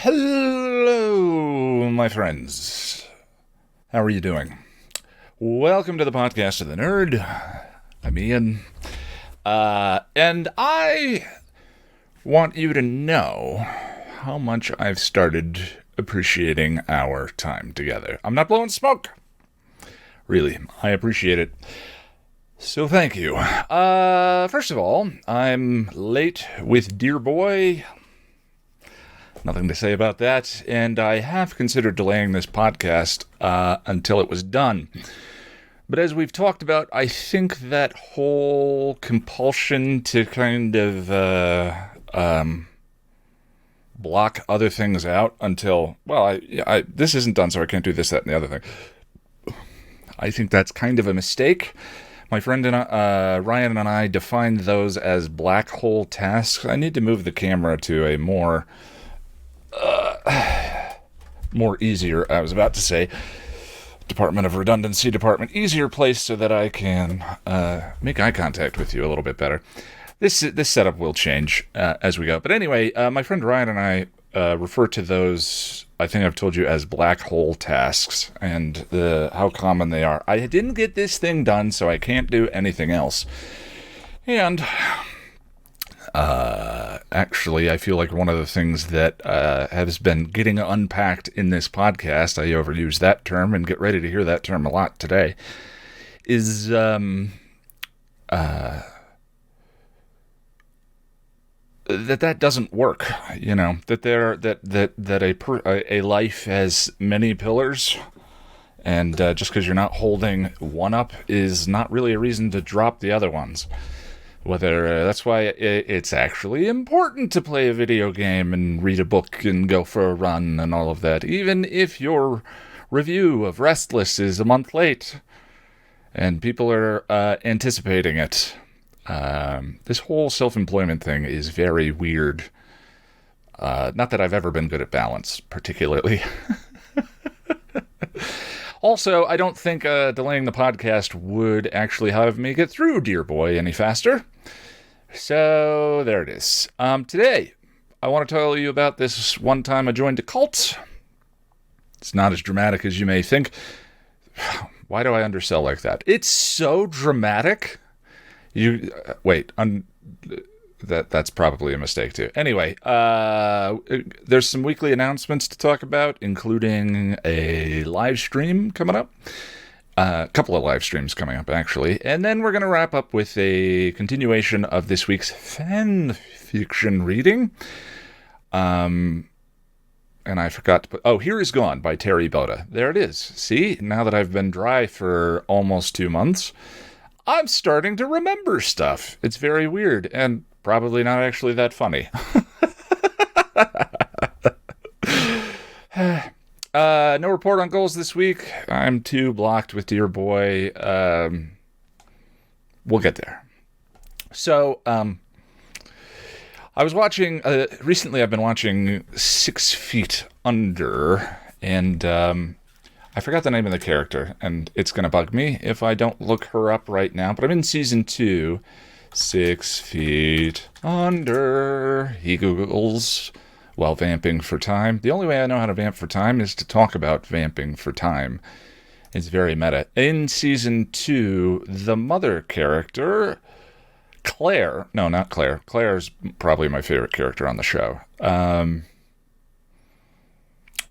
Hello, my friends. How are you doing? Welcome to the podcast of the nerd. I'm Ian. And I want you to know how much I've started appreciating our time together. I'm not blowing smoke. Really, I appreciate it. So thank you. First of all, I'm late with Dear Boy. Nothing to say about that, and I have considered delaying this podcast until it was done. But as we've talked about, I think that whole compulsion to kind of block other things out until, well, this isn't done, so I can't do this, that, and the other thing. I think that's kind of a mistake. My friend and Ryan and I defined those as black hole tasks. I need to move the camera to a more easier, I was about to say, Department of Redundancy department, easier place so that I can make eye contact with you a little bit better. This setup will change as we go. But anyway, my friend Ryan and I refer to those, I think I've told you, as black hole tasks and how common they are. I didn't get this thing done, so I can't do anything else. And actually, I feel like one of the things that has been getting unpacked in this podcast, I overuse that term and get ready to hear that term a lot today, is that doesn't work. You know, that a life has many pillars, and just because you're not holding one up is not really a reason to drop the other ones. That's why it's actually important to play a video game and read a book and go for a run and all of that, even if your review of Restless is a month late and people are anticipating it. This whole self-employment thing is very weird. Not that I've ever been good at balance, particularly. Also, I don't think delaying the podcast would actually have me get through Dear Boy any faster. So, there it is. Today, I want to tell you about this one time I joined a cult. It's not as dramatic as you may think. Why do I undersell like that? It's so dramatic. That's probably a mistake too. Anyway, there's some weekly announcements to talk about, including a live stream coming up. A couple of live streams coming up, actually. And then we're going to wrap up with a continuation of this week's FanFic Reading. And I forgot to put... Oh, Here Is Gone by Terri Botta. There it is. See, now that I've been dry for almost 2 months, I'm starting to remember stuff. It's very weird, and probably not actually that funny. No report on goals this week. I'm too blocked with Dear Boy. We'll get there. So, I was watching... recently I've been watching 6 Feet Under, and I forgot the name of the character, and it's going to bug me if I don't look her up right now, but I'm in season 2... 6 Feet Under, he Googles while vamping for time. The only way I know how to vamp for time is to talk about vamping for time. It's very meta. In season 2, the mother character, Claire, no, not Claire. Claire's probably my favorite character on the show.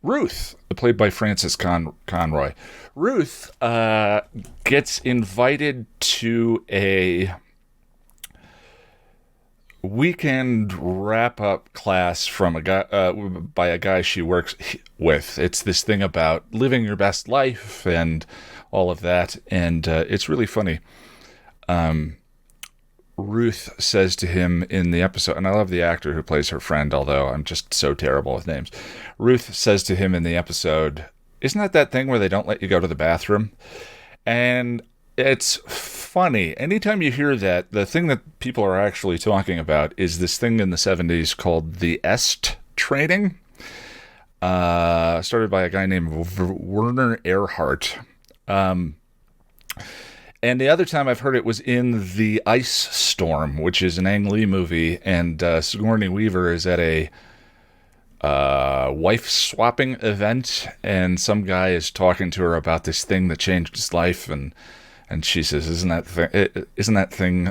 Ruth, played by Frances Conroy. Ruth gets invited to a weekend wrap-up class from a guy by a guy she works with. It's this thing about living your best life and all of that, and it's really funny. Ruth says to him in the episode, and I love the actor who plays her friend, although I'm just so terrible with names. Ruth says to him in the episode, "Isn't that thing where they don't let you go to the bathroom?" And it's funny. Anytime you hear that, the thing that people are actually talking about is this thing in the 70s called the EST training. Started by a guy named Werner Erhardt. And the other time I've heard it was in The Ice Storm, which is an Ang Lee movie, and Sigourney Weaver is at a wife swapping event, and some guy is talking to her about this thing that changed his life, and she says, isn't that thing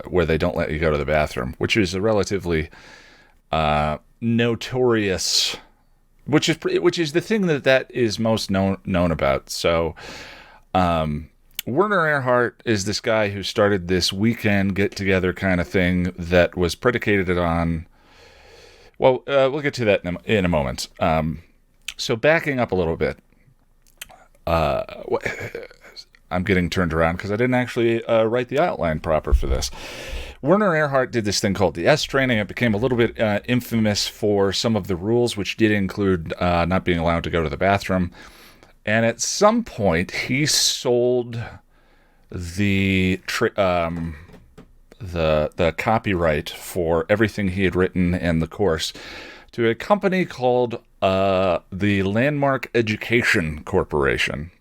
where they don't let you go to the bathroom, which is a relatively notorious, which is the thing that is most known about. So Werner Erhard is this guy who started this weekend get-together kind of thing that was predicated on, well, we'll get to that in a moment. So backing up a little bit, I'm getting turned around because I didn't actually write the outline proper for this. Werner Erhard did this thing called the S training. It became a little bit infamous for some of the rules, which did include not being allowed to go to the bathroom. And at some point, he sold the copyright for everything he had written and the course to a company called the Landmark Education Corporation.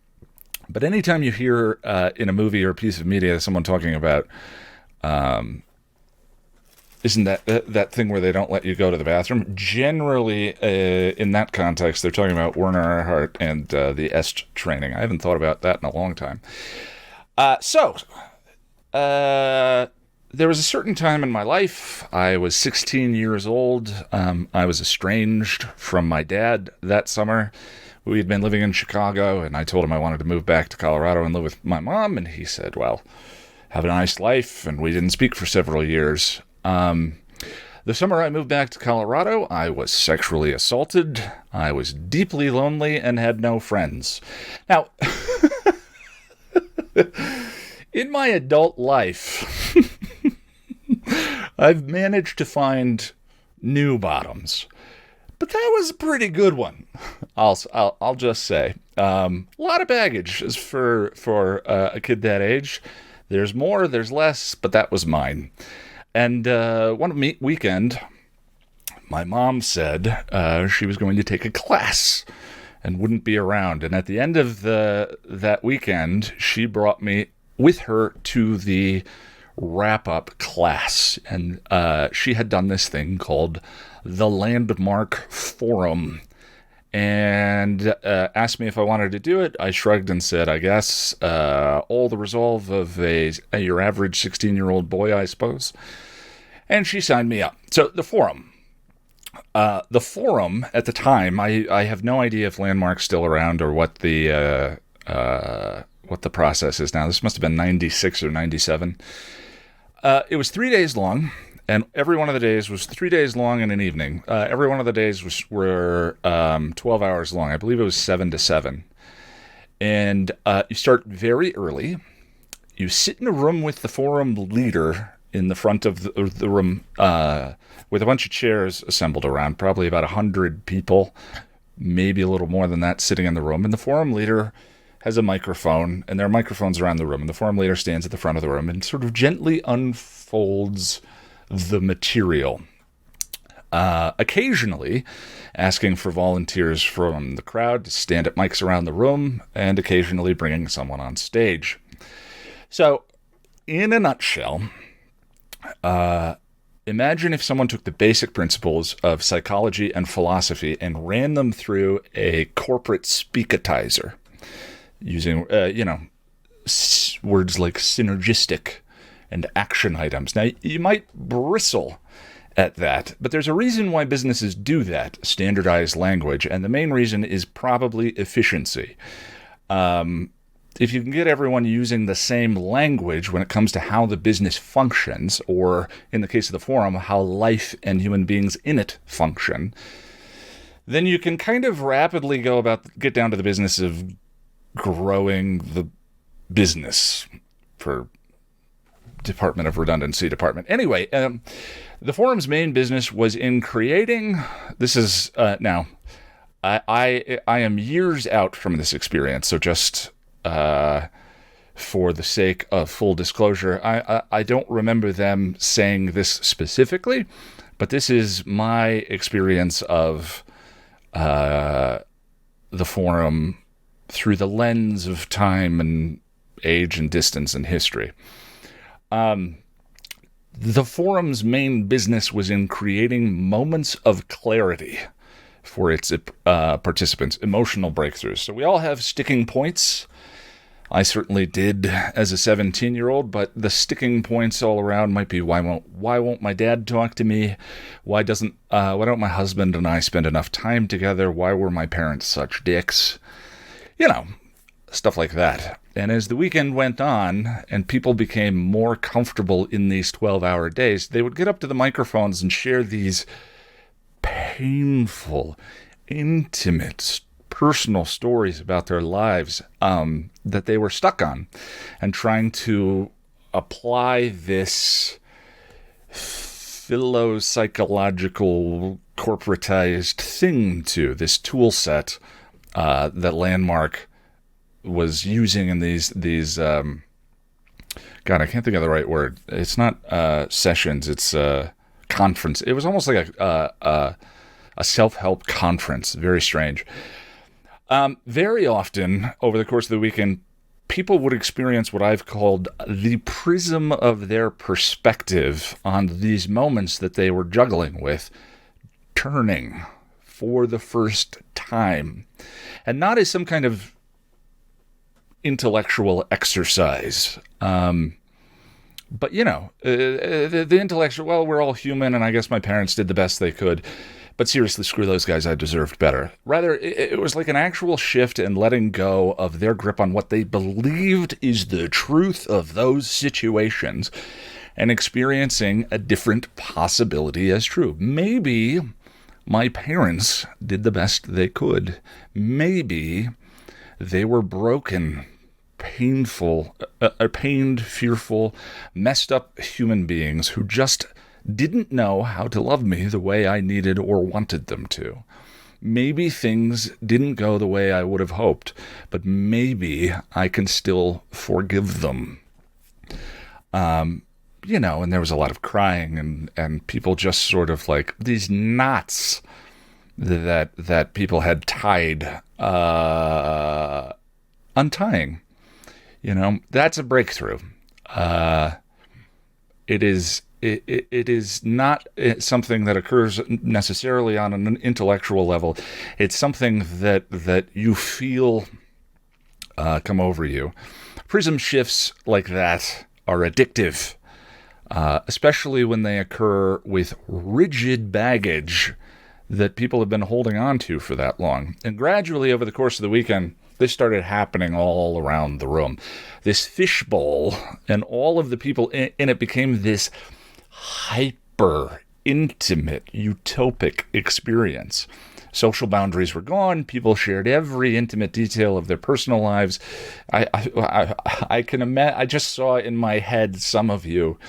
But anytime you hear in a movie or a piece of media someone talking about, isn't that thing where they don't let you go to the bathroom? Generally, in that context, they're talking about Werner Erhard and the EST training. I haven't thought about that in a long time. So, there was a certain time in my life. I was 16 years old. I was estranged from my dad that summer. We had been living in Chicago, and I told him I wanted to move back to Colorado and live with my mom, and he said, well, have a nice life, and we didn't speak for several years. The summer I moved back to Colorado, I was sexually assaulted, I was deeply lonely, and had no friends. Now, in my adult life, I've managed to find new bottoms. But that was a pretty good one. I'll just say. A lot of baggage is for a kid that age. There's more, there's less, but that was mine. And one weekend, my mom said she was going to take a class and wouldn't be around. And at the end of that weekend, she brought me with her to the wrap-up class. And she had done this thing called the Landmark Forum, and asked me if I wanted to do it. I shrugged and said, I guess, all the resolve of your average 16-year-old boy, I suppose. And she signed me up. So the forum at the time, I have no idea if Landmark's still around or what the process is now. This must have been 96 or 97. It was 3 days long. And every one of the days was 3 days long and an evening. Every one of the days were 12 hours long. I believe it was 7 to 7. And you start very early. You sit in a room with the forum leader in the front of the room with a bunch of chairs assembled around, probably about 100 people, maybe a little more than that, sitting in the room. And the forum leader has a microphone, and there are microphones around the room. And the forum leader stands at the front of the room and sort of gently unfolds the material, occasionally asking for volunteers from the crowd to stand at mics around the room, and occasionally bringing someone on stage. So, in a nutshell, imagine if someone took the basic principles of psychology and philosophy and ran them through a corporate speakatizer, using, words like synergistic and action items. Now, you might bristle at that, but there's a reason why businesses do that, standardized language, and the main reason is probably efficiency. If you can get everyone using the same language when it comes to how the business functions, or in the case of the forum, how life and human beings in it function, then you can kind of rapidly get down to the business of growing the business, for Department of Redundancy department. Anyway, the forum's main business was in creating, this is, now, I am years out from this experience, so just for the sake of full disclosure, I don't remember them saying this specifically, but this is my experience of the forum through the lens of time and age and distance and history. The forum's main business was in creating moments of clarity for its participants, emotional breakthroughs. So we all have sticking points. I certainly did as a 17-year-old, but the sticking points all around might be why won't my dad talk to me? Why don't my husband and I spend enough time together? Why were my parents such dicks? Stuff like that. And as the weekend went on and people became more comfortable in these 12-hour days, they would get up to the microphones and share these painful, intimate, personal stories about their lives that they were stuck on, and trying to apply this philo-psychological corporatized thing to this tool set that Landmark was using in these God, I can't think of the right word. It's not sessions, it's conference. It was almost like a self-help conference. Very strange. Very often over the course of the weekend, people would experience what I've called the prism of their perspective on these moments that they were juggling with turning for the first time. And not as some kind of intellectual exercise. But, the intellectual, well, we're all human, and I guess my parents did the best they could. But seriously, screw those guys, I deserved better. Rather, it was like an actual shift in letting go of their grip on what they believed is the truth of those situations and experiencing a different possibility as true. Maybe my parents did the best they could. Maybe they were broken, painful, pained, fearful, messed up human beings who just didn't know how to love me the way I needed or wanted them to. Maybe things didn't go the way I would have hoped, but maybe I can still forgive them. And there was a lot of crying and people just sort of like these knots that people had tied, untying. That's a breakthrough. It is not something that occurs necessarily on an intellectual level. It's something that you feel come over you. Prism shifts like that are addictive, especially when they occur with rigid baggage that people have been holding on to for that long. And gradually, over the course of the weekend, this started happening all around the room. This fishbowl and all of the people in it became this hyper intimate, utopic experience. Social boundaries were gone. People shared every intimate detail of their personal lives. I can imagine. I just saw in my head some of you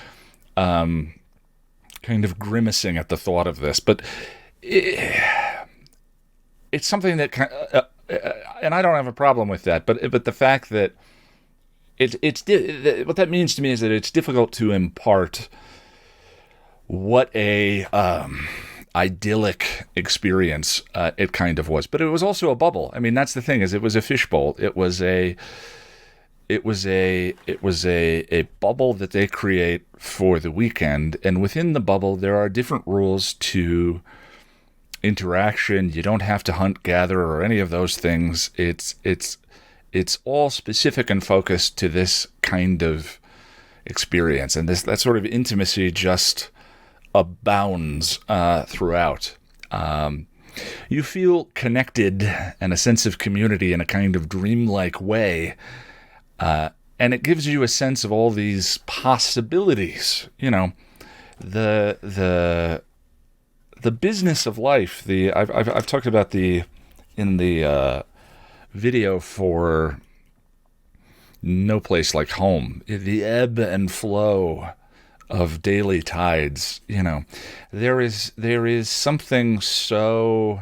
kind of grimacing at the thought of this, but it's something that and I don't have a problem with that. But the fact that what that means to me is that it's difficult to impart what a idyllic experience it kind of was. But it was also a bubble. I mean, that's the thing, is it was a fishbowl. It was a bubble that they create for the weekend, and within the bubble there are different rules to interaction. You don't have to hunt, gather, or any of those things. It's all specific and focused to this kind of experience, and that sort of intimacy just abounds throughout. You feel connected and a sense of community in a kind of dreamlike way, and it gives you a sense of all these possibilities. The business of life. I've talked about in the video for No Place Like Home, the ebb and flow of daily tides. There is something so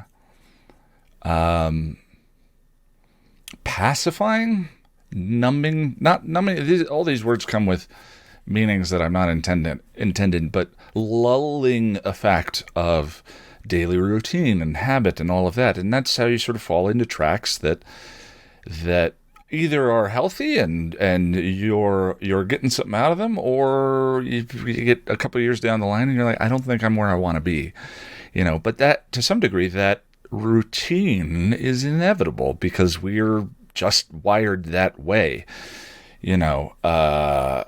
pacifying, numbing, not numbing. All these words come with meanings that I'm not intended, but lulling effect of daily routine and habit and all of that. And that's how you sort of fall into tracks that either are healthy and you're getting something out of them, or you get a couple of years down the line and you're like, I don't think I'm where I want to be. But that, to some degree, that routine is inevitable because we're just wired that way. I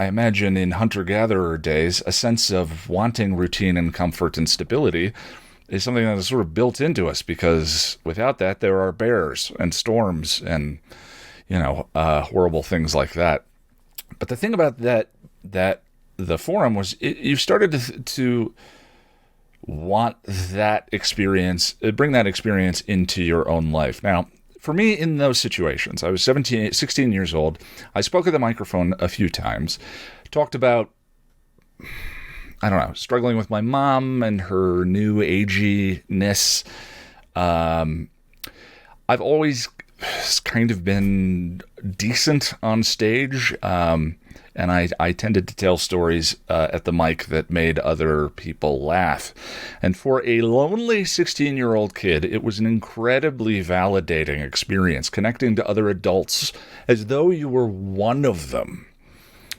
imagine in hunter-gatherer days, a sense of wanting routine and comfort and stability is something that is sort of built into us, because without that, there are bears and storms and, horrible things like that. But the thing about that the forum was, you started to want that experience, bring that experience into your own life. Now, for me, in those situations, I was 16 years old. I spoke at the microphone a few times, talked about, struggling with my mom and her new aginess. I've always kind of been decent on stage, and I tended to tell stories at the mic that made other people laugh. And for a lonely 16-year-old kid, it was an incredibly validating experience, connecting to other adults as though you were one of them,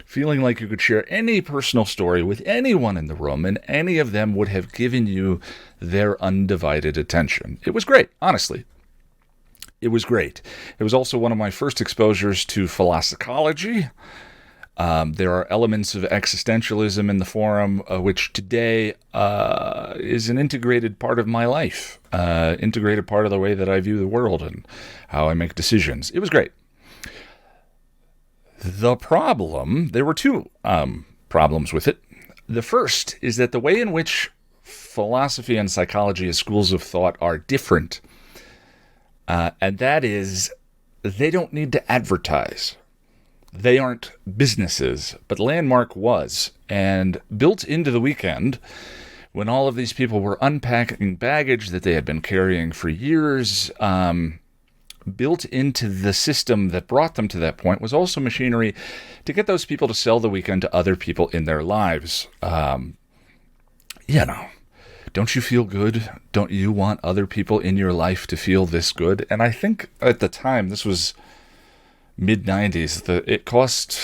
feeling like you could share any personal story with anyone in the room, and any of them would have given you their undivided attention. It was great, honestly. It was great. It was also one of my first exposures to philosophology. There are elements of existentialism in the forum, which today is an integrated part of my life, integrated part of the way that I view the world and how I make decisions. It was great. The problem, there were two problems with it. The first is that the way in which philosophy and psychology as schools of thought are different, and that is, they don't need to advertise. They aren't businesses, but Landmark was. And built into the weekend, when all of these people were unpacking baggage that they had been carrying for years, built into the system that brought them to that point was also machinery to get those people to sell the weekend to other people in their lives. Don't you feel good? Don't you want other people in your life to feel this good? And I think at the time, this was mid-90s, it cost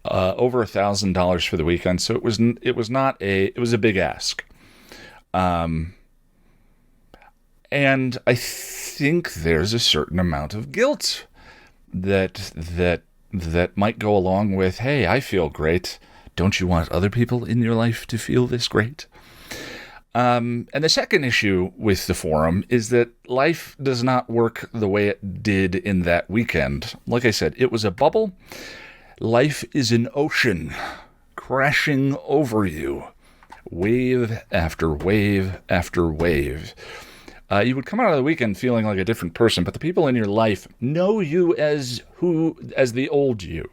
over $1,000 for the weekend, so it was a big ask. And I think there's a certain amount of guilt that might go along with, hey, I feel great. Don't you want other people in your life to feel this great? And the second issue with the forum is that life does not work the way it did in that weekend. Like I said, it was a bubble. Life is an ocean crashing over you, wave after wave after wave. You would come out of the weekend feeling like a different person, but the people in your life know you as the old you.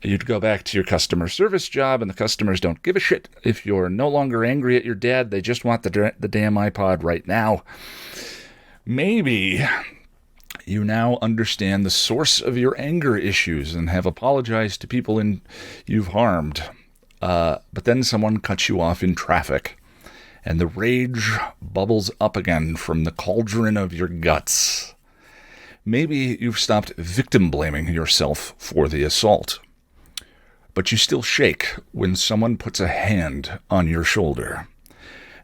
You'd go back to your customer service job, and the customers don't give a shit if you're no longer angry at your dad. They just want the damn iPod right now. Maybe you now understand the source of your anger issues and have apologized to people you've harmed. But then someone cuts you off in traffic, and the rage bubbles up again from the cauldron of your guts. Maybe you've stopped victim blaming yourself for the assault, but you still shake when someone puts a hand on your shoulder.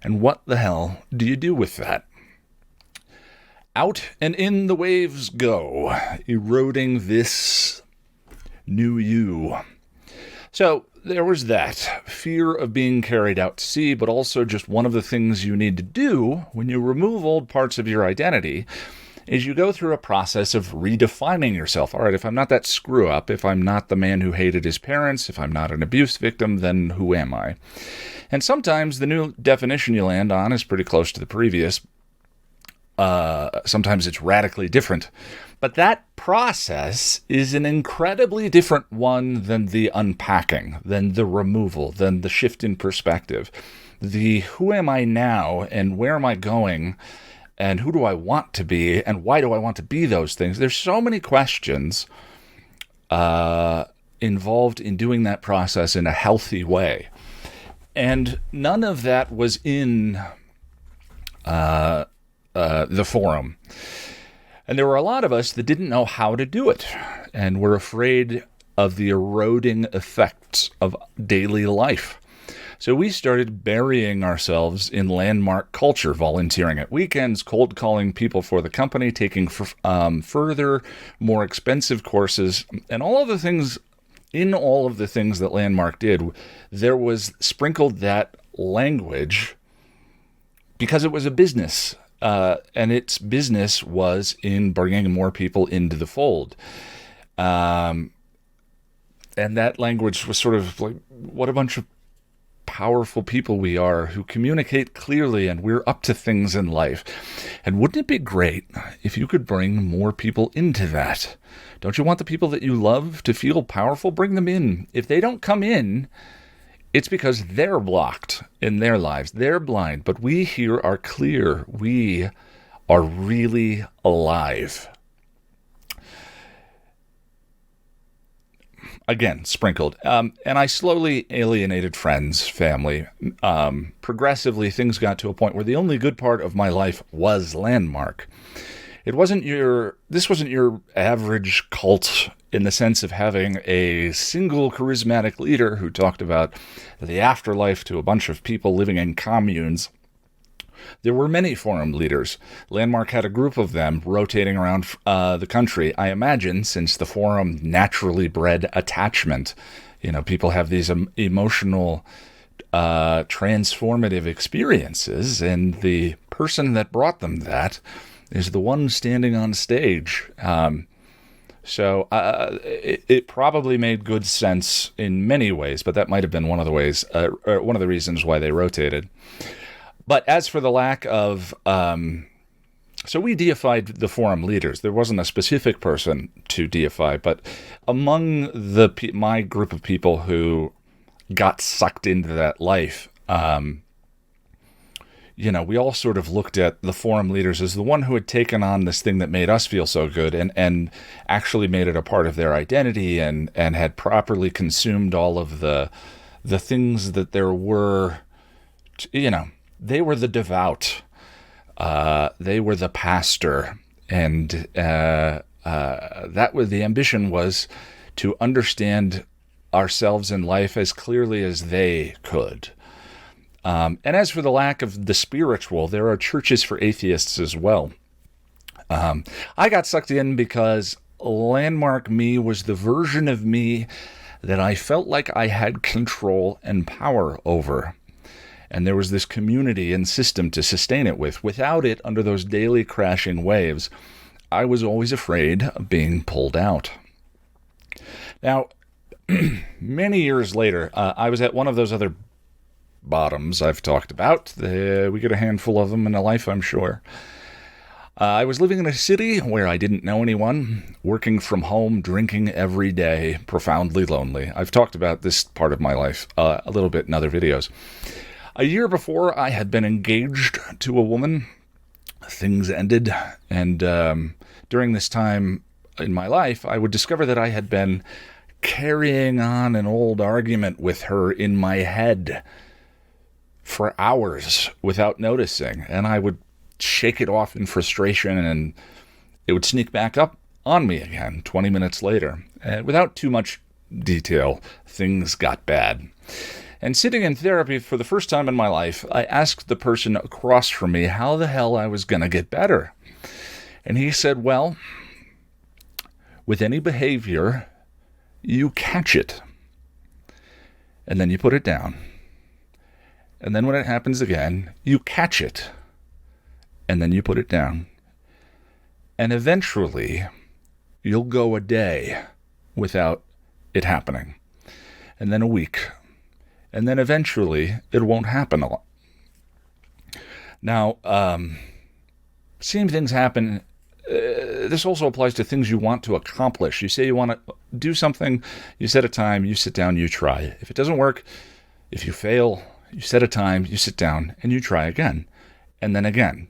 And what the hell do you do with that? Out and in the waves go, eroding this new you. So there was that fear of being carried out to sea, but also just one of the things you need to do when you remove old parts of your identity is you go through a process of redefining yourself. All right, if I'm not that screw up, if I'm not the man who hated his parents, if I'm not an abuse victim, then who am I? And sometimes the new definition you land on is pretty close to the previous. Sometimes it's radically different. But that process is an incredibly different one than the unpacking, than the removal, than the shift in perspective. The who am I now and where am I going? And who do I want to be, and why do I want to be those things? There's so many questions involved in doing that process in a healthy way. And none of that was in the forum. And there were a lot of us that didn't know how to do it, and were afraid of the eroding effects of daily life. So we started burying ourselves in landmark culture, volunteering at weekends, cold calling people for the company, taking further, more expensive courses, and all of the things. In all of the things that Landmark did, there was sprinkled that language because it was a business, and its business was in bringing more people into the fold. And that language was sort of like, what a bunch of powerful people we are who communicate clearly, and we're up to things in life. And wouldn't it be great if you could bring more people into that? Don't you want the people that you love to feel powerful? Bring them in. If they don't come in, it's because they're blocked in their lives. They're blind, but we here are clear. We are really alive. Again, sprinkled. And I slowly alienated friends, family. Progressively, things got to a point where the only good part of my life was Landmark. This wasn't your average cult in the sense of having a single charismatic leader who talked about the afterlife to a bunch of people living in communes. There were many forum leaders. Landmark had a group of them rotating around the country. I imagine, since the forum naturally bred attachment, people have these emotional, transformative experiences, and the person that brought them that is the one standing on stage. So it probably made good sense in many ways, but that might have been one of the ways, one of the reasons why they rotated. But as for the lack of, so we deified the forum leaders. There wasn't a specific person to deify, but among my group of people who got sucked into that life, we all sort of looked at the forum leaders as the one who had taken on this thing that made us feel so good and actually made it a part of their identity and had properly consumed all of the things that there were, they were the devout, they were the pastor, and that was the ambition, was to understand ourselves in life as clearly as they could. And as for the lack of the spiritual, there are churches for atheists as well. I got sucked in because Landmark me was the version of me that I felt like I had control and power over. And there was this community and system to sustain it with. Without it, under those daily crashing waves, I was always afraid of being pulled out. Now, many years later, I was at one of those other bottoms I've talked about. We get a handful of them in a life, I'm sure. I was living in a city where I didn't know anyone, working from home, drinking every day, profoundly lonely. I've talked about this part of my life a little bit in other videos. A year before, I had been engaged to a woman. Things ended, and during this time in my life, I would discover that I had been carrying on an old argument with her in my head for hours without noticing, and I would shake it off in frustration, and it would sneak back up on me again 20 minutes later. Without too much detail, things got bad. And sitting in therapy for the first time in my life, I asked the person across from me how the hell I was going to get better. And he said, well, with any behavior, you catch it, and then you put it down. And then when it happens again, you catch it, and then you put it down. And eventually, you'll go a day without it happening, and then a week, and then eventually it won't happen a lot. Now, same things happen. This also applies to things you want to accomplish. You say you want to do something, you set a time, you sit down, you try. If it doesn't work, if you fail, you set a time, you sit down, and you try again, and then again.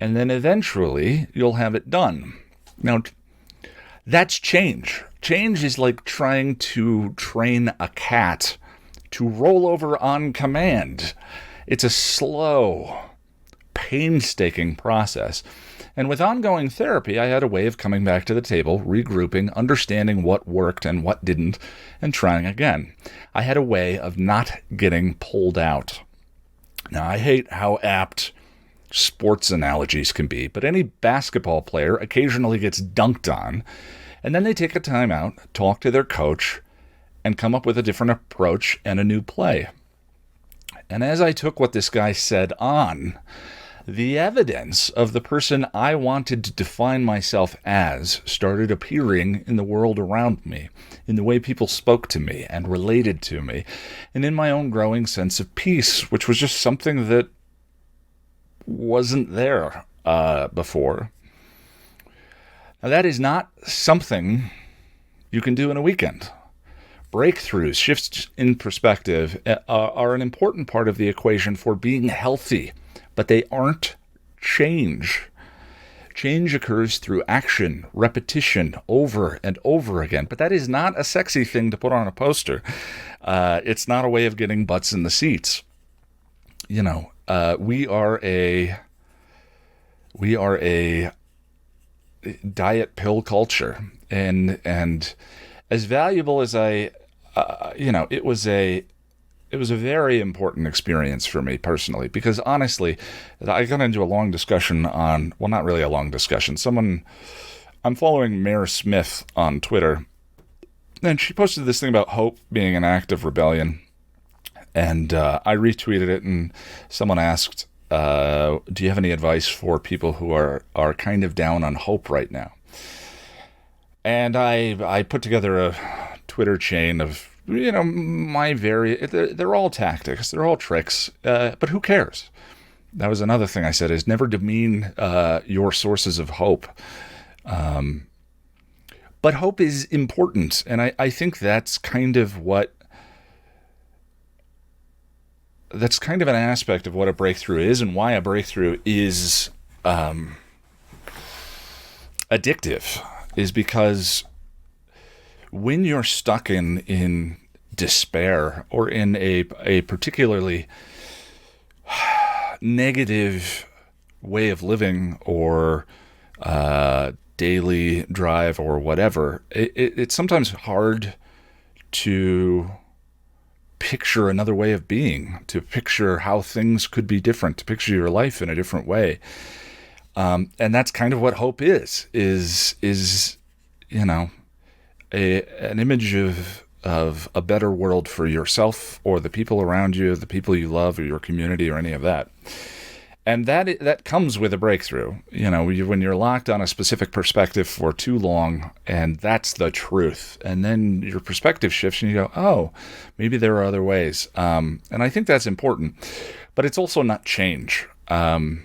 And then eventually, you'll have it done. Now, that's change. Change is like trying to train a cat to roll over on command. It's a slow, painstaking process. And with ongoing therapy, I had a way of coming back to the table, regrouping, understanding what worked and what didn't, and trying again. I had a way of not getting pulled out. Now, I hate how apt sports analogies can be, but any basketball player occasionally gets dunked on, and then they take a timeout, talk to their coach, and come up with a different approach and a new play. And as I took what this guy said on, the evidence of the person I wanted to define myself as started appearing in the world around me, in the way people spoke to me and related to me, and in my own growing sense of peace, which was just something that wasn't there before. Now, that is not something you can do in a weekend. Breakthroughs, shifts in perspective, are an important part of the equation for being healthy, but they aren't change. Change occurs through action, repetition, over and over again. But that is not a sexy thing to put on a poster. It's not a way of getting butts in the seats. You know, we are a diet pill culture, and as valuable as it was a very important experience for me personally, because honestly, I got into a long discussion on, well, not really a long discussion. I'm following Mayor Smith on Twitter, and she posted this thing about hope being an act of rebellion. And I retweeted it, and someone asked, do you have any advice for people who are kind of down on hope right now? And I put together a Twitter chain of, they're all tactics, they're all tricks, but who cares? That was another thing I said, is never demean your sources of hope. But hope is important, and I think that's kind of an aspect of what a breakthrough is, and why a breakthrough is addictive, is because when you're stuck in despair or in a particularly negative way of living or daily drive or whatever, it's sometimes hard to picture another way of being, to picture how things could be different, to picture your life in a different way. And that's kind of what hope is an image of a better world for yourself or the people around you, the people you love, or your community, or any of that. And that comes with a breakthrough. When you're locked on a specific perspective for too long, and that's the truth, and then your perspective shifts, and you go, oh, maybe there are other ways. And I think that's important, but it's also not change. There's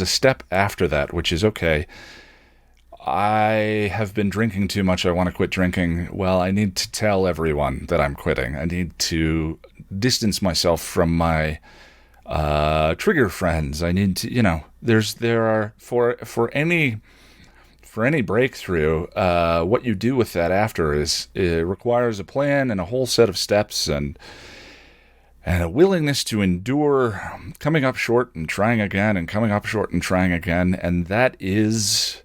a step after that, which is, okay, I have been drinking too much. I want to quit drinking. Well, I need to tell everyone that I'm quitting. I need to distance myself from my trigger friends. I need to, for any breakthrough, what you do with that after it requires a plan and a whole set of steps and a willingness to endure coming up short and trying again and coming up short and trying again. And that is,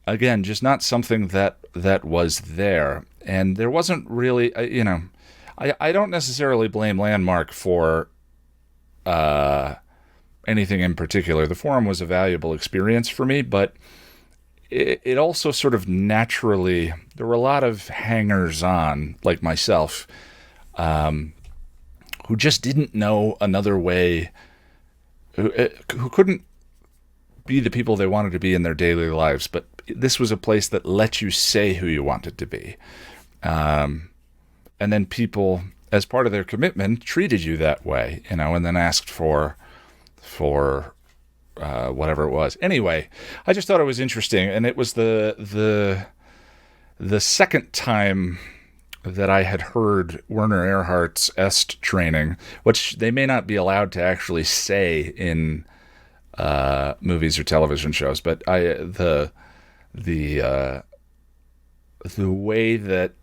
again, just not something that was there. And there wasn't really, I don't necessarily blame Landmark for anything in particular. The forum was a valuable experience for me, but it also sort of naturally, there were a lot of hangers-on, like myself, who just didn't know another way, who couldn't be the people they wanted to be in their daily lives, but this was a place that let you say who you wanted to be. And then people, as part of their commitment, treated you that way, and then asked for whatever it was. Anyway, I just thought it was interesting, and it was the second time that I had heard Werner Erhardt's Est training, which they may not be allowed to actually say in movies or television shows, but the way that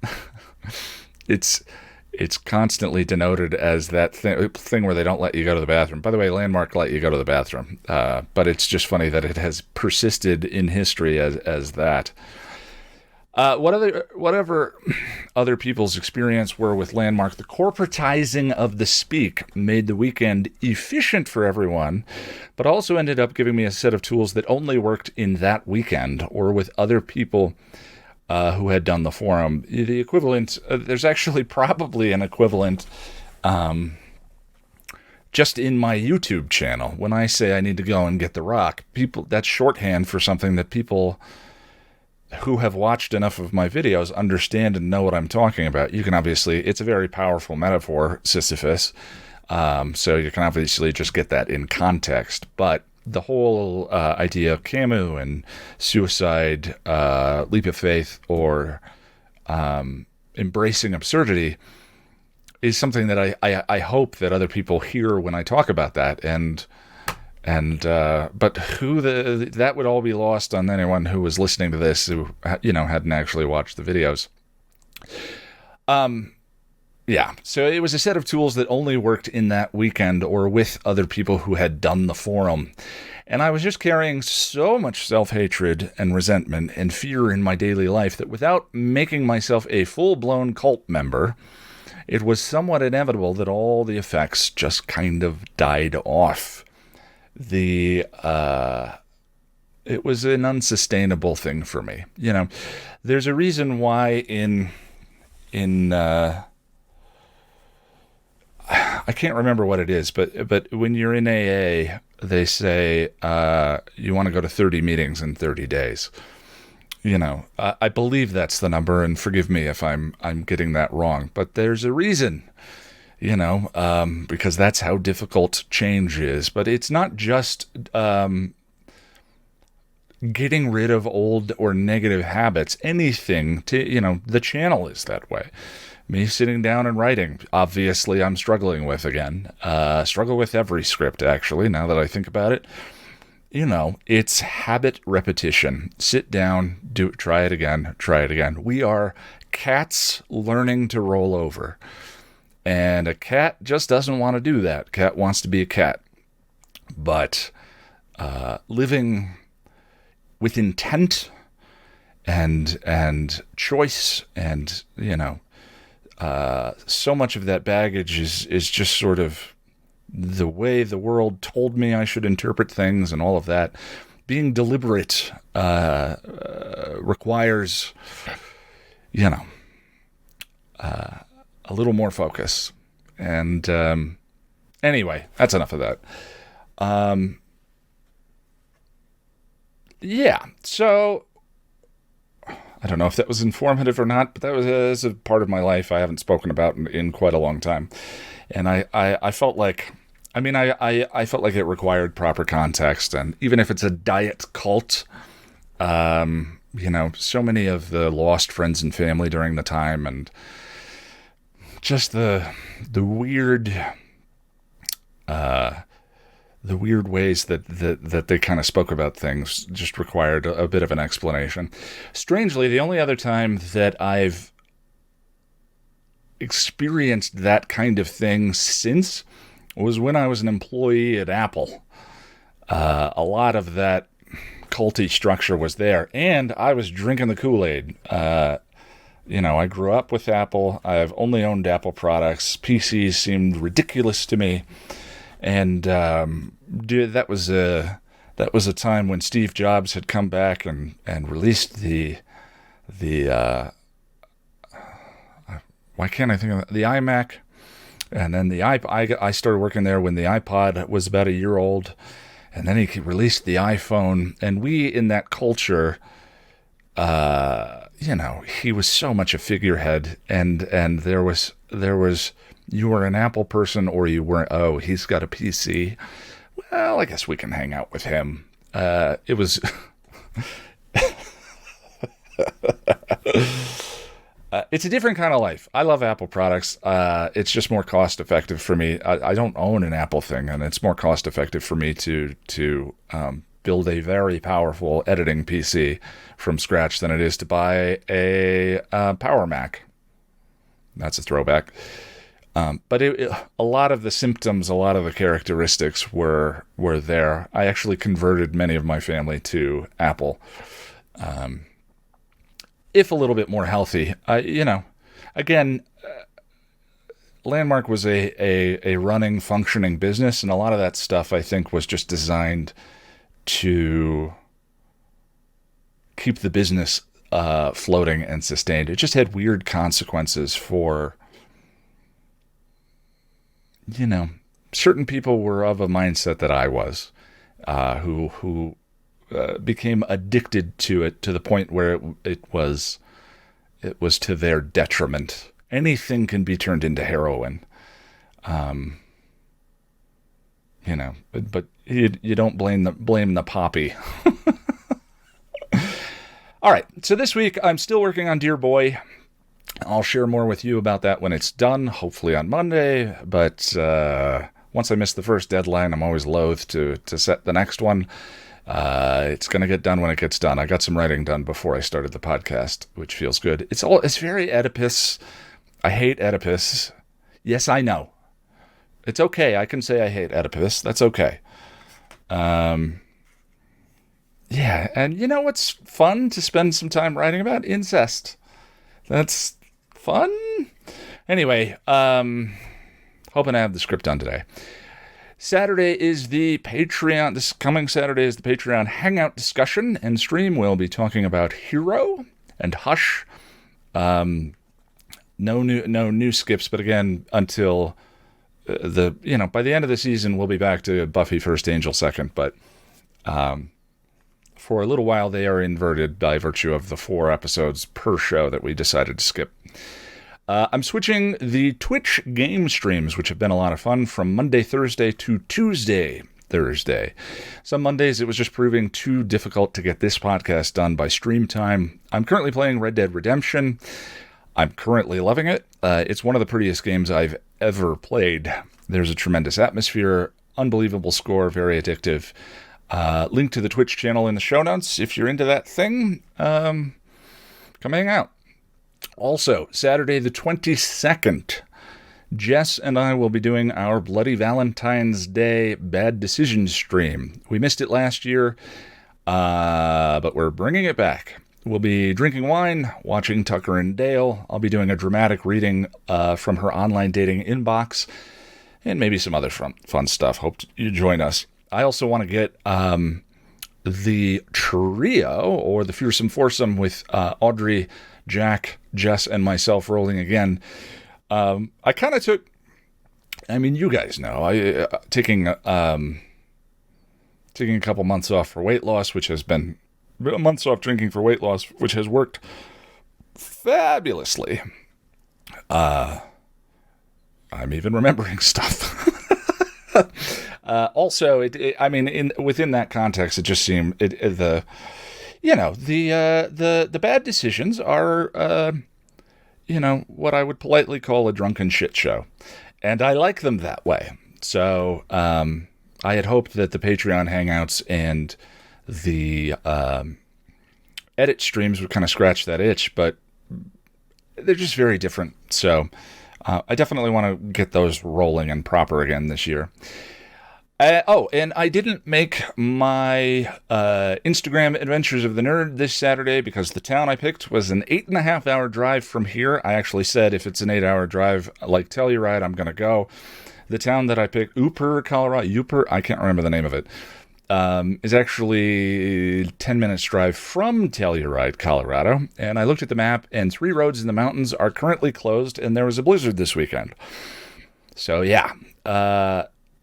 it's constantly denoted as that thing where they don't let you go to the bathroom. By the way, Landmark let you go to the bathroom, but it's just funny that it has persisted in history as that. Whatever other people's experience were with Landmark, the corporatizing of the speak made the weekend efficient for everyone, but also ended up giving me a set of tools that only worked in that weekend or with other people who had done the forum. The equivalent, there's actually probably an equivalent just in my YouTube channel. When I say I need to go and get the rock, that's shorthand for something that people who have watched enough of my videos understand and know what I'm talking about. You can obviously, it's a very powerful metaphor, Sisyphus, so you can obviously just get that in context. But the whole idea of Camus and suicide, leap of faith, or embracing absurdity is something that I hope that other people hear when I talk about that. But that would all be lost on anyone who was listening to this who, hadn't actually watched the videos. Yeah, so it was a set of tools that only worked in that weekend or with other people who had done the forum. And I was just carrying so much self-hatred and resentment and fear in my daily life that without making myself a full-blown cult member, it was somewhat inevitable that all the effects just kind of died off. It was an unsustainable thing for me. There's a reason why I can't remember what it is, but when you're in AA, they say you want to go to 30 meetings in 30 days. I believe that's the number, and forgive me if I'm getting that wrong, but there's a reason. Because that's how difficult change is. But it's not just getting rid of old or negative habits. Anything the channel is that way. Me sitting down and writing, obviously I'm struggling with again. Struggle with every script, actually, now that I think about it. It's habit repetition. Sit down, try it again. We are cats learning to roll over. And a cat just doesn't want to do that. Cat wants to be a cat. But living with intent and choice and, so much of that baggage is just sort of the way the world told me I should interpret things and all of that. Being deliberate requires, a little more focus. And anyway, that's enough of that. Yeah, so I don't know if that was informative or not, but that was a part of my life I haven't spoken about in quite a long time. And I felt like, I felt like it required proper context. And even if it's a diet cult, so many of the lost friends and family during the time, and just the weird ways that they kind of spoke about things just required a bit of an explanation. Strangely, the only other time that I've experienced that kind of thing since was when I was an employee at Apple. A lot of that culty structure was there, and I was drinking the Kool-Aid. I grew up with Apple. I've only owned Apple products. PCs seemed ridiculous to me. And that was a time when Steve Jobs had come back and released the why can't I think of it? The iMac, and then the iPod. I started working there when the iPod was about a year old, and then he released the iPhone. And we in that culture, he was so much a figurehead, and there was you were an Apple person or you weren't. Oh, he's got a PC. Well, I guess we can hang out with him. It was it's a different kind of life. I love Apple products. It's just more cost effective for me. I don't own an Apple thing, and it's more cost effective for me to build a very powerful editing PC from scratch than it is to buy a Power Mac. That's a throwback. But a lot of the symptoms, a lot of the characteristics were there. I actually converted many of my family to Apple, if a little bit more healthy. Again, Landmark was a running, functioning business, and a lot of that stuff, I think, was just designed to keep the business floating and sustained. It just had weird consequences for, certain people were of a mindset that I was, who became addicted to it to the point where it was to their detriment. Anything can be turned into heroin, but you don't blame the poppy. All right, so this week I'm still working on Dear Boy. I'll share more with you about that when it's done, hopefully on Monday. But once I miss the first deadline, I'm always loath to set the next one. It's going to get done when it gets done. I got some writing done before I started the podcast, which feels good. It's very Oedipus. I hate Oedipus. Yes, I know. It's okay. I can say I hate Oedipus. That's okay. Yeah, and you know what's fun to spend some time writing about? Incest. That's fun. Anyway, hoping to have the script done today. Saturday is the Patreon. This coming Saturday is the Patreon Hangout discussion and stream. We'll be talking about Hero and Hush. No new skips, but again, until by the end of the season, we'll be back to Buffy first, Angel second. But for a little while, they are inverted by virtue of the 4 episodes per show that we decided to skip. I'm switching the Twitch game streams, which have been a lot of fun, from Monday, Thursday to Tuesday, Thursday. Some Mondays, it was just proving too difficult to get this podcast done by stream time. I'm currently playing Red Dead Redemption. I'm currently loving it. It's one of the prettiest games I've ever played. There's a tremendous atmosphere, unbelievable score, very addictive. Link to the Twitch channel in the show notes. If you're into that thing, come hang out. Also, Saturday the 22nd, Jess and I will be doing our Bloody Valentine's Day Bad Decisions stream. We missed it last year, but we're bringing it back. We'll be drinking wine, watching Tucker and Dale. I'll be doing a dramatic reading from her online dating inbox, and maybe some other fun stuff. Hope you join us. I also want to get the trio, or the fearsome foursome, with Audrey, Jack, Jess, and myself rolling again. I kind of took, you guys know, taking a couple months off for weight loss, which has been months off drinking for weight loss, which has worked fabulously. I'm even remembering stuff. Also, within that context, it just seemed the bad decisions are, what I would politely call a drunken shit show, and I like them that way. So I had hoped that the Patreon hangouts and the edit streams would kind of scratch that itch, but they're just very different. So I definitely want to get those rolling and proper again this year. And I didn't make my Instagram Adventures of the Nerd this Saturday because the town I picked was an 8.5-hour drive from here. I actually said if it's an 8-hour drive like Telluride, I'm going to go. The town that I picked, Upper, I can't remember the name of it, is actually 10 minutes drive from Telluride, Colorado. And I looked at the map, and 3 roads in the mountains are currently closed, and there was a blizzard this weekend. So, yeah,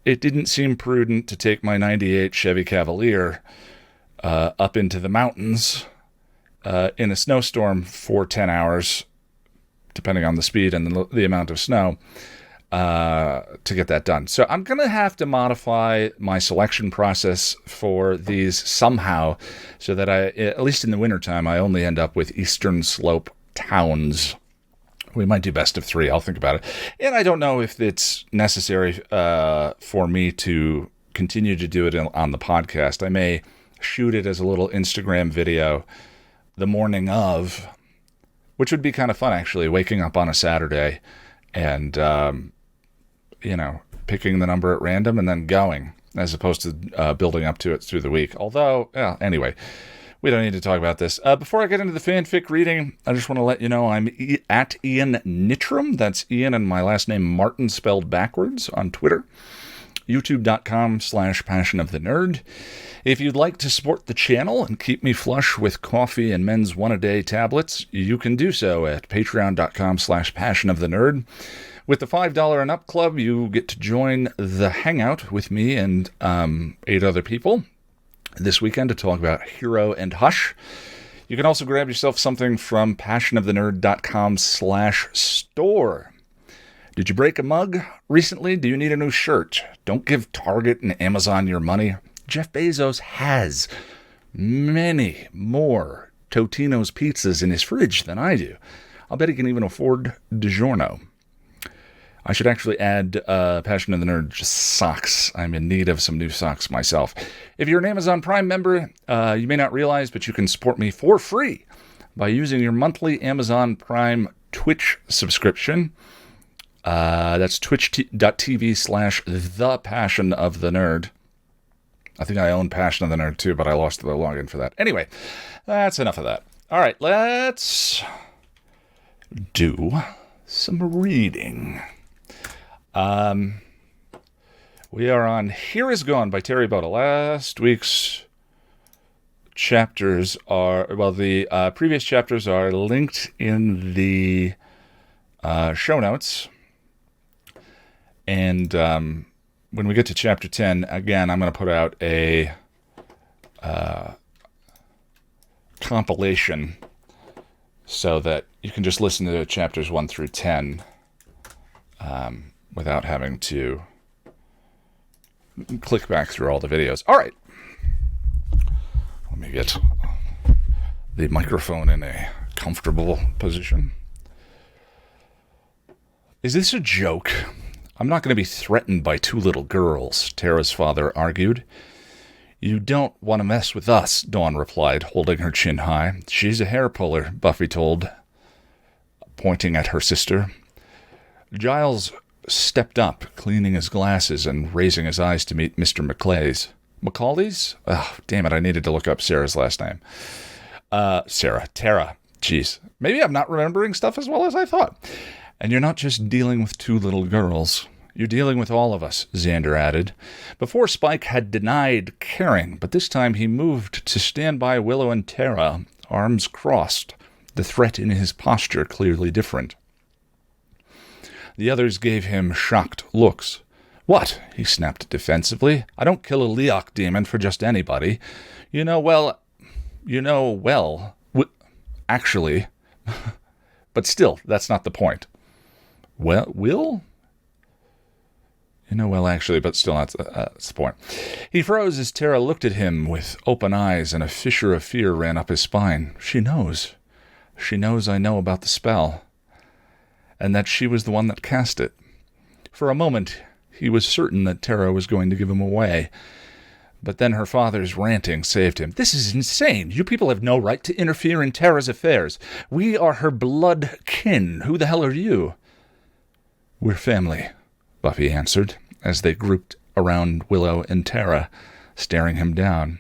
it didn't seem prudent to take my 98 Chevy Cavalier up into the mountains in a snowstorm for 10 hours, depending on the speed and the amount of snow, to get that done. So I'm going to have to modify my selection process for these somehow so that at least in the wintertime, I only end up with Eastern Slope towns. We might do best of 3. I'll think about it. And I don't know if it's necessary for me to continue to do it on the podcast. I may shoot it as a little Instagram video the morning of, which would be kind of fun, actually, waking up on a Saturday and, picking the number at random and then going, as opposed to building up to it through the week. Although, anyway, we don't need to talk about this. Before I get into the fanfic reading, I just want to let you know I'm at Ian Nittram. That's Ian and my last name Martin spelled backwards on Twitter. YouTube.com/Passion of the Nerd. If you'd like to support the channel and keep me flush with coffee and men's one-a-day tablets, you can do so at patreon.com/Passion of the Nerd. With the $5 and up club, you get to join the hangout with me and 8 other people this weekend to talk about Hero and Hush. You can also grab yourself something from passionofthenerd.com/store. Did you break a mug recently? Do you need a new shirt? Don't give Target and Amazon your money. Jeff Bezos has many more Totino's pizzas in his fridge than I do. I'll bet he can even afford DiGiorno. I should actually add Passion of the Nerd just socks. I'm in need of some new socks myself. If you're an Amazon Prime member, you may not realize, but you can support me for free by using your monthly Amazon Prime Twitch subscription. That's twitch.tv/thepassionofthenerd. I think I own Passion of the Nerd too, but I lost the login for that. Anyway, that's enough of that. All right, let's do some reading. We are on Here Is Gone by Terri Botta. Last week's chapters are, the previous chapters are linked in the show notes. And when we get to chapter 10, again, I'm going to put out a compilation so that you can just listen to chapters 1 through 10 without having to click back through all the videos. All right. Let me get the microphone in a comfortable position. Is this a joke? I'm not going to be threatened by 2 little girls, Tara's father argued. You don't want to mess with us, Dawn replied, holding her chin high. She's a hair puller, Buffy told, pointing at her sister. Giles stepped up, cleaning his glasses and raising his eyes to meet Mr. McCauley's? Oh, damn it, I needed to look up Sarah's last name. Tara. Jeez. Maybe I'm not remembering stuff as well as I thought. And you're not just dealing with 2 little girls. You're dealing with all of us, Xander added. Before, Spike had denied caring, but this time he moved to stand by Willow and Tara, arms crossed, the threat in his posture clearly different. The others gave him shocked looks. What? He snapped defensively. I don't kill a Leok demon for just anybody. Actually. But still, that's not the point. Well, Will? Actually, but still that's the point. He froze as Tara looked at him with open eyes, and a fissure of fear ran up his spine. She knows. She knows I know about the spell, and that she was the one that cast it. For a moment, he was certain that Tara was going to give him away, but then her father's ranting saved him. This is insane. You people have no right to interfere in Tara's affairs. We are her blood kin. Who the hell are you? We're family, Buffy answered, as they grouped around Willow and Tara, staring him down.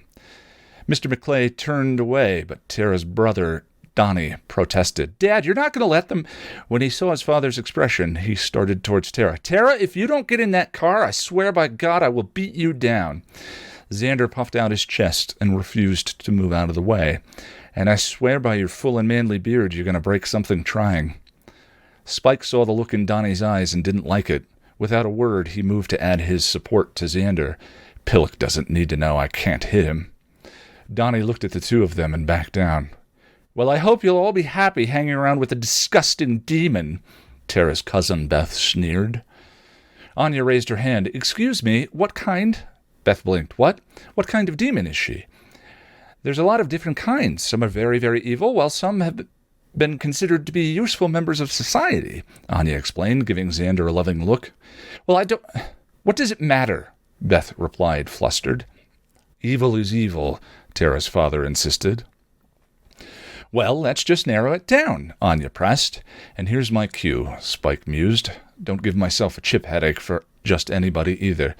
Mr. McClay turned away, but Tara's brother, Donnie, protested. Dad, you're not going to let them... When he saw his father's expression, he started towards Tara. Tara, if you don't get in that car, I swear by God I will beat you down. Xander puffed out his chest and refused to move out of the way. And I swear by your full and manly beard you're going to break something trying. Spike saw the look in Donnie's eyes and didn't like it. Without a word, he moved to add his support to Xander. Pillock doesn't need to know I can't hit him. Donnie looked at the 2 of them and backed down. Well, I hope you'll all be happy hanging around with a disgusting demon, Tara's cousin Beth sneered. Anya raised her hand. Excuse me, what kind? Beth blinked. What? What kind of demon is she? There's a lot of different kinds. Some are very, very evil, while some have been considered to be useful members of society, Anya explained, giving Xander a loving look. Well, I don't... What does it matter? Beth replied, flustered. Evil is evil, Tara's father insisted. Well, let's just narrow it down, Anya pressed. And here's my cue, Spike mused. Don't give myself a chip headache for just anybody either.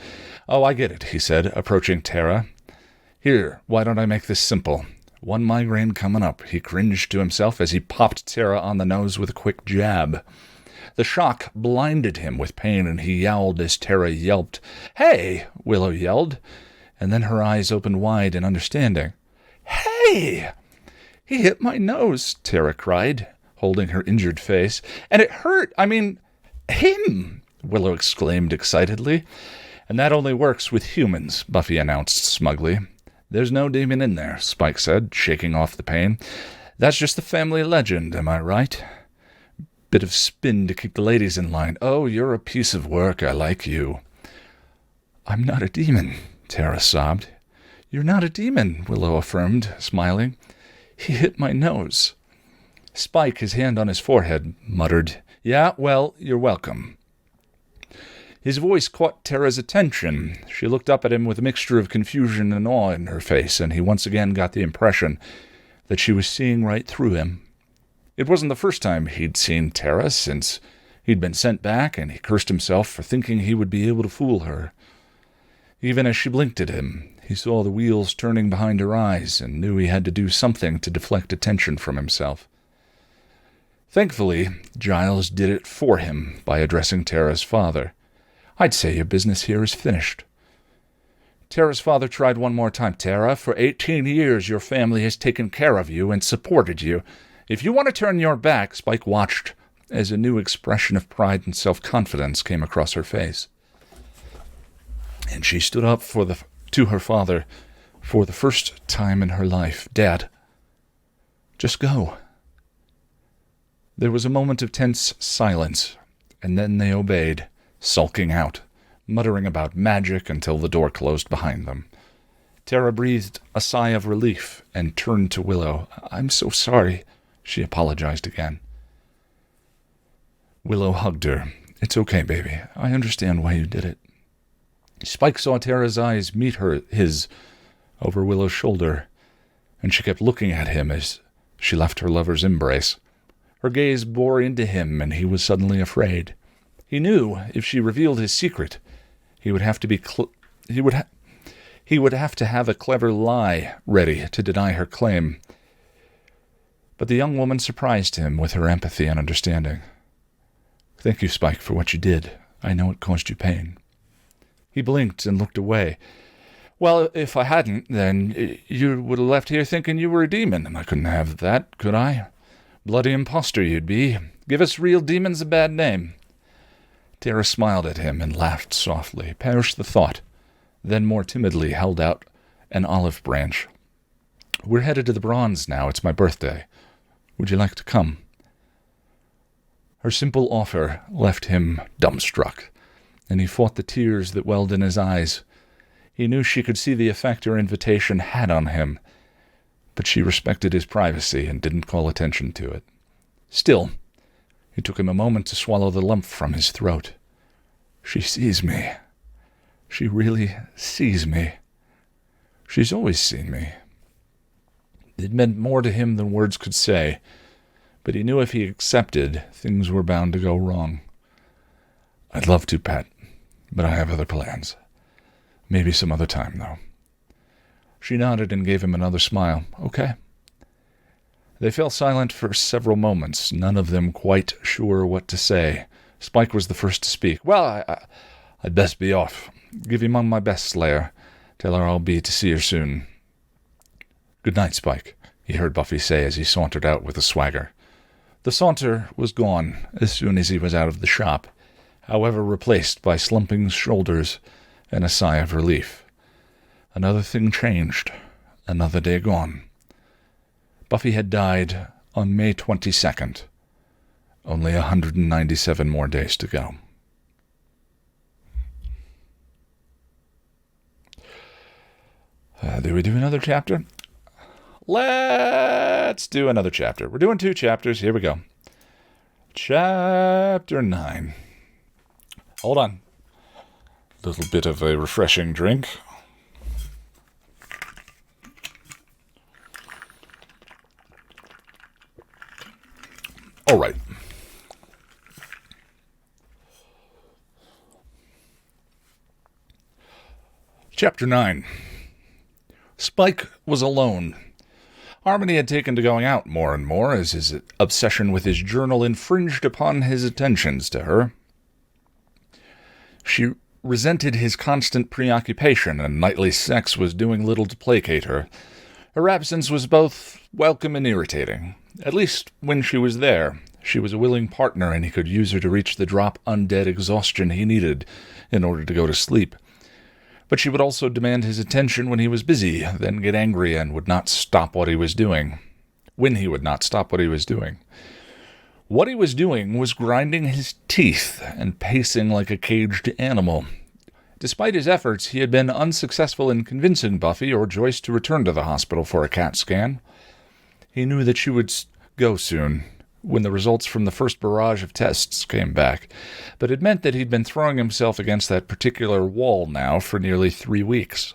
Oh, I get it, he said, approaching Tara. Here, why don't I make this simple? One migraine coming up, he cringed to himself as he popped Tara on the nose with a quick jab. The shock blinded him with pain, and he yowled as Tara yelped. Hey! Willow yelled, and then her eyes opened wide in understanding. Hey! He hit my nose, Tara cried, holding her injured face. And it hurt. I mean, him! Willow exclaimed excitedly. And that only works with humans, Buffy announced smugly. There's no demon in there, Spike said, shaking off the pain. That's just the family legend, am I right? Bit of spin to keep the ladies in line. Oh, you're a piece of work. I like you. I'm not a demon, Tara sobbed. You're not a demon, Willow affirmed, smiling. He hit my nose. Spike, his hand on his forehead, muttered, Yeah, well, you're welcome. His voice caught Tara's attention. She looked up at him with a mixture of confusion and awe in her face, and he once again got the impression that she was seeing right through him. It wasn't the first time he'd seen Tara since he'd been sent back, and he cursed himself for thinking he would be able to fool her. Even as she blinked at him, he saw the wheels turning behind her eyes and knew he had to do something to deflect attention from himself. Thankfully, Giles did it for him by addressing Tara's father. I'd say your business here is finished. Tara's father tried one more time. Tara, for 18 years your family has taken care of you and supported you. If you want to turn your back, Spike watched as a new expression of pride and self-confidence came across her face. And she stood up to her father for the first time in her life. Dad, just go. There was a moment of tense silence, and then they obeyed, sulking out, muttering about magic until the door closed behind them. Tara breathed a sigh of relief and turned to Willow. I'm so sorry, she apologized again. Willow hugged her. It's okay, baby. I understand why you did it. Spike saw Tara's eyes meet his over Willow's shoulder, and she kept looking at him as she left her lover's embrace. Her gaze bore into him, and he was suddenly afraid. He knew if she revealed his secret, he would have to have a clever lie ready to deny her claim. But the young woman surprised him with her empathy and understanding. Thank you, Spike, for what you did. I know it caused you pain. He blinked and looked away. Well, if I hadn't, then you would have left here thinking you were a demon, and I couldn't have that, could I? Bloody imposter you'd be. Give us real demons a bad name. Tara smiled at him and laughed softly. Perish the thought, then more timidly held out an olive branch. We're headed to the Bronze now. It's my birthday. Would you like to come? Her simple offer left him dumbstruck, and he fought the tears that welled in his eyes. He knew she could see the effect her invitation had on him, but she respected his privacy and didn't call attention to it. Still, it took him a moment to swallow the lump from his throat. She sees me. She really sees me. She's always seen me. It meant more to him than words could say, but he knew if he accepted, things were bound to go wrong. I'd love to, Pat, but I have other plans. Maybe some other time, though. She nodded and gave him another smile. Okay. They fell silent for several moments, none of them quite sure what to say. Spike was the first to speak. Well, I'd best be off. Give your mum my best, Slayer. Tell her I'll be to see her soon. Good night, Spike, he heard Buffy say as he sauntered out with a swagger. The saunter was gone as soon as he was out of the shop, however replaced by slumping shoulders and a sigh of relief. Another thing changed. Another day gone. Buffy had died on May 22nd. Only 197 more days to go. Do we do another chapter? Let's do another chapter. We're doing 2 chapters. Here we go. Chapter 9. Hold on. A little bit of a refreshing drink. All right. Chapter 9. Spike was alone. Harmony had taken to going out more and more as his obsession with his journal infringed upon his attentions to her. She resented his constant preoccupation, and nightly sex was doing little to placate her. Her absence was both welcome and irritating. At least when she was there, she was a willing partner, and he could use her to reach the drop-undead exhaustion he needed in order to go to sleep. But she would also demand his attention when he was busy, then get angry and would not stop what he was doing. When he would not stop what he was doing. What he was doing was grinding his teeth and pacing like a caged animal. Despite his efforts, he had been unsuccessful in convincing Buffy or Joyce to return to the hospital for a CAT scan. He knew that she would go soon, when the results from the first barrage of tests came back, but it meant that he'd been throwing himself against that particular wall now for nearly 3 weeks.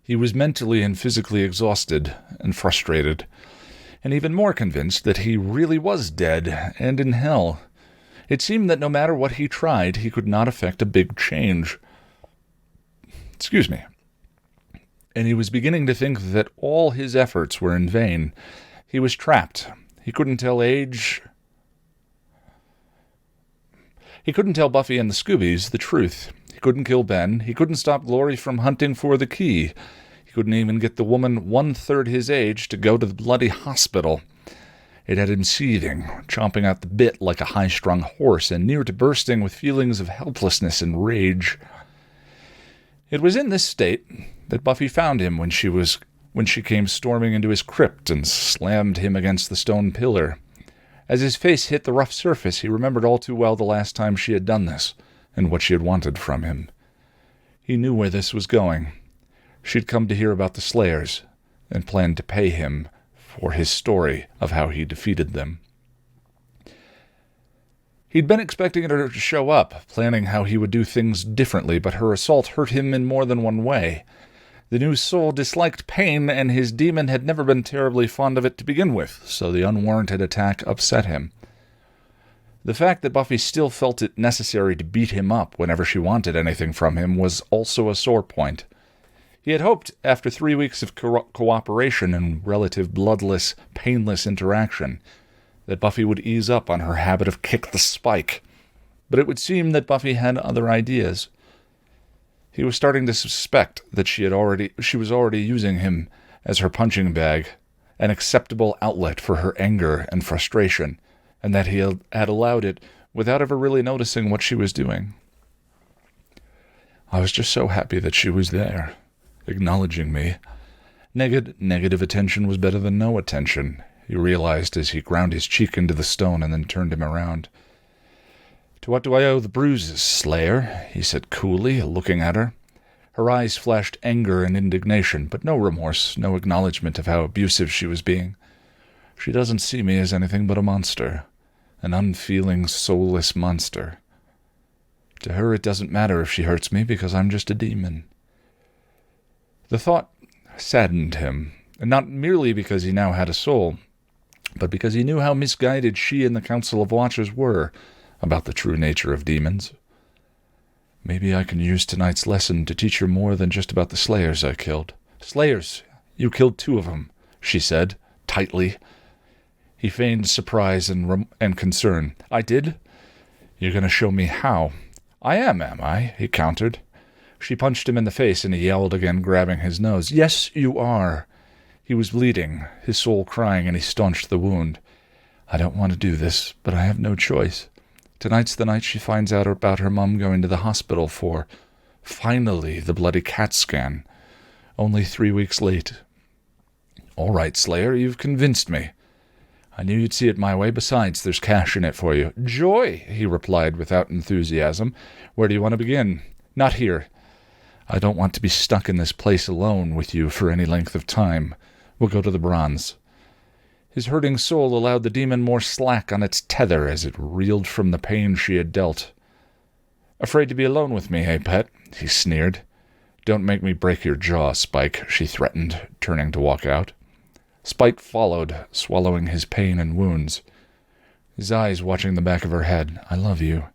He was mentally and physically exhausted and frustrated, and even more convinced that he really was dead and in hell. It seemed that no matter what he tried, he could not effect a big change. Excuse me. And he was beginning to think that all his efforts were in vain. He was trapped. He couldn't tell Buffy and the Scoobies the truth. He couldn't kill Ben. He couldn't stop Glory from hunting for the key. He couldn't even get the woman 1/3 his age to go to the bloody hospital. It had him seething, chomping at the bit like a high-strung horse, and near to bursting with feelings of helplessness and rage. It was in this state that Buffy found him when she came storming into his crypt and slammed him against the stone pillar. As his face hit the rough surface, he remembered all too well the last time she had done this, and what she had wanted from him. He knew where this was going. She'd come to hear about the Slayers, and planned to pay him for his story of how he defeated them. He'd been expecting her to show up, planning how he would do things differently, but her assault hurt him in more than one way. The new soul disliked pain, and his demon had never been terribly fond of it to begin with, so the unwarranted attack upset him. The fact that Buffy still felt it necessary to beat him up whenever she wanted anything from him was also a sore point. He had hoped, after 3 weeks of cooperation and relative bloodless, painless interaction, that Buffy would ease up on her habit of kick the spike, but it would seem that Buffy had other ideas. He was starting to suspect that she was already using him as her punching bag, an acceptable outlet for her anger and frustration, and that he had allowed it without ever really noticing what she was doing. I was just so happy that she was there, acknowledging me. Negative attention was better than no attention, he realized as he ground his cheek into the stone and then turned him around. To what do I owe the bruises, Slayer? He said coolly, looking at her. Her eyes flashed anger and indignation, but no remorse, no acknowledgement of how abusive she was being. She doesn't see me as anything but a monster, an unfeeling, soulless monster. To her it doesn't matter if she hurts me because I'm just a demon. The thought saddened him, and not merely because he now had a soul, but because he knew how misguided she and the Council of Watchers were about the true nature of demons. Maybe I can use tonight's lesson to teach her more than just about the Slayers I killed. Slayers! You killed 2 of them, she said, tightly. He feigned surprise and concern. I did? You're going to show me how. I am I? He countered. She punched him in the face, and he yelled again, grabbing his nose. Yes, you are. He was bleeding, his soul crying, and he staunched the wound. I don't want to do this, but I have no choice. Tonight's the night she finds out about her mum going to the hospital for, finally, the bloody CAT scan. Only 3 weeks late. All right, Slayer, you've convinced me. I knew you'd see it my way. Besides, there's cash in it for you. Joy, he replied without enthusiasm. Where do you want to begin? Not here. I don't want to be stuck in this place alone with you for any length of time. We'll go to the Bronze. His hurting soul allowed the demon more slack on its tether as it reeled from the pain she had dealt. Afraid to be alone with me, hey, pet? He sneered. Don't make me break your jaw, Spike, she threatened, turning to walk out. Spike followed, swallowing his pain and wounds. his eyes watching the back of her head. I love you.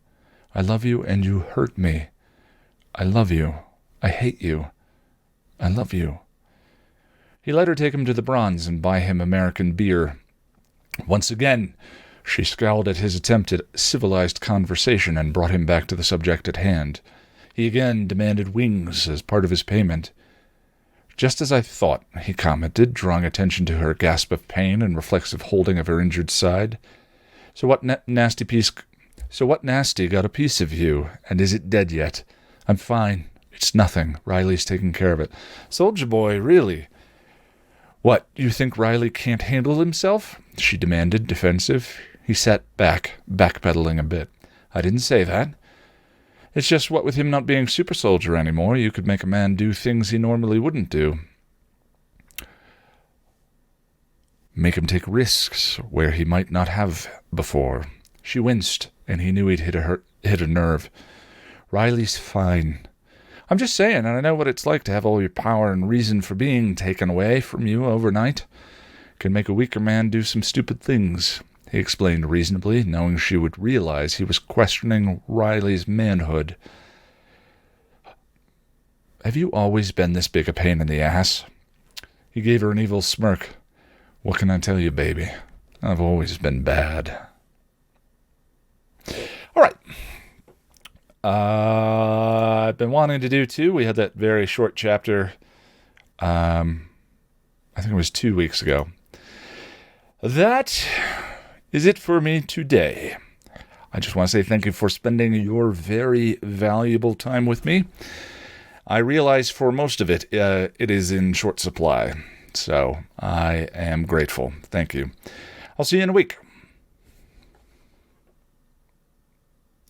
I love you, and you hurt me. I love you. I hate you. I love you. He let her take him to the Bronze and buy him American beer. Once again, she scowled at his attempt at civilized conversation and brought him back to the subject at hand. He again demanded wings as part of his payment. Just as I thought, he commented, drawing attention to her gasp of pain and reflexive holding of her injured side. So what nasty got a piece of you, and is it dead yet? I'm fine. It's nothing. Riley's taking care of it. Soldier boy, really? What, you think Riley can't handle himself? She demanded, defensive. He sat back, backpedaling a bit. I didn't say that. It's just what with him not being super soldier anymore, you could make a man do things he normally wouldn't do. Make him take risks where he might not have before. She winced, and he knew he'd hit a nerve. Riley's fine. I'm just saying, and I know what it's like to have all your power and reason for being taken away from you overnight. Can make a weaker man do some stupid things, he explained reasonably, knowing she would realize he was questioning Riley's manhood. Have you always been this big a pain in the ass? He gave her an evil smirk. What can I tell you, baby? I've always been bad. All right. I've been wanting to do two. We had that very short chapter, I think it was 2 weeks ago. That is it for me today. I just want to say thank you for spending your very valuable time with me. I realize for most of it, it is in short supply, so I am grateful. Thank you. I'll see you in a week.